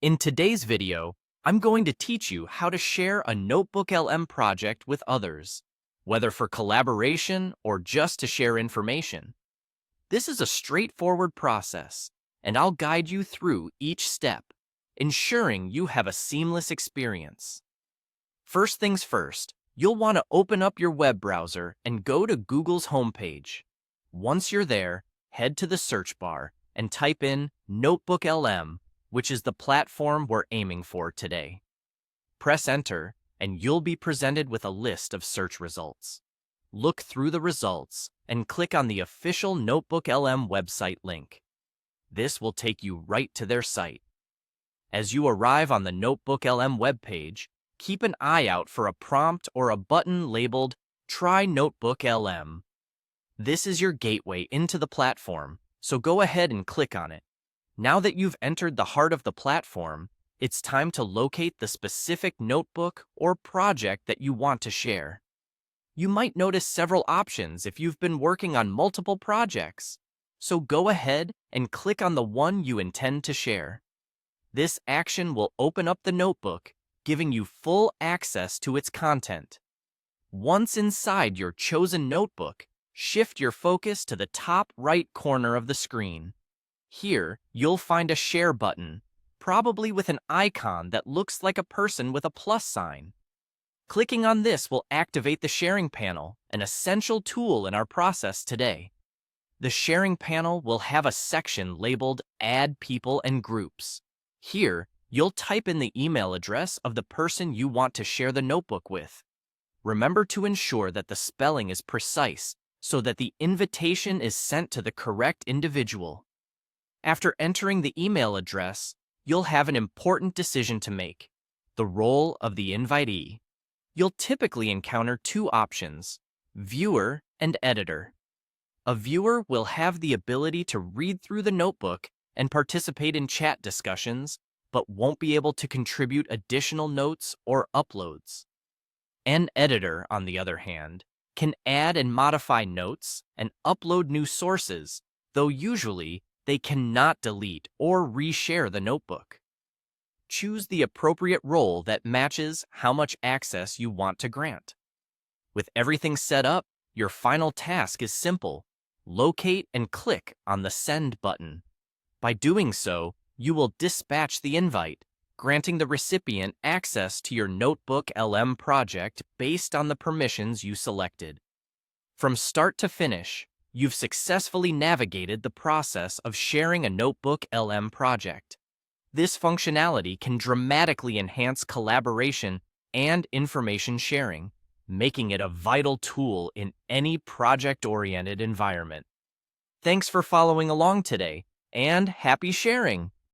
In today's video, I'm going to teach you how to share a NotebookLM project with others, whether for collaboration or just to share information. This is a straightforward process, and I'll guide you through each step, ensuring you have a seamless experience. First things first, you'll want to open up your web browser and go to Google's homepage. Once you're there, head to the search bar and type in NotebookLM, which is the platform we're aiming for today. Press enter, and you'll be presented with a list of search results. Look through the results and click on the official NotebookLM website link. This will take you right to their site. As you arrive on the NotebookLM webpage, keep an eye out for a prompt or a button labeled Try NotebookLM. This is your gateway into the platform, so go ahead and click on it. Now that you've entered the heart of the platform, it's time to locate the specific notebook or project that you want to share. You might notice several options if you've been working on multiple projects, so go ahead and click on the one you intend to share. This action will open up the notebook, giving you full access to its content. Once inside your chosen notebook, shift your focus to the top right corner of the screen. Here, you'll find a Share button, probably with an icon that looks like a person with a plus sign. Clicking on this will activate the sharing panel, an essential tool in our process today. The sharing panel will have a section labeled Add People and Groups. Here, you'll type in the email address of the person you want to share the notebook with. Remember to ensure that the spelling is precise so that the invitation is sent to the correct individual. After entering the email address, you'll have an important decision to make: the role of the invitee. You'll typically encounter two options: viewer and editor. A viewer will have the ability to read through the notebook and participate in chat discussions, but won't be able to contribute additional notes or uploads. An editor, on the other hand, can add and modify notes and upload new sources, though usually they cannot delete or reshare the notebook. Choose the appropriate role that matches how much access you want to grant. With everything set up, your final task is simple: locate and click on the Send button. By doing so, you will dispatch the invite, granting the recipient access to your NotebookLM project based on the permissions you selected. From start to finish, you've successfully navigated the process of sharing a NotebookLM project. This functionality can dramatically enhance collaboration and information sharing, making it a vital tool in any project-oriented environment. Thanks for following along today, and happy sharing!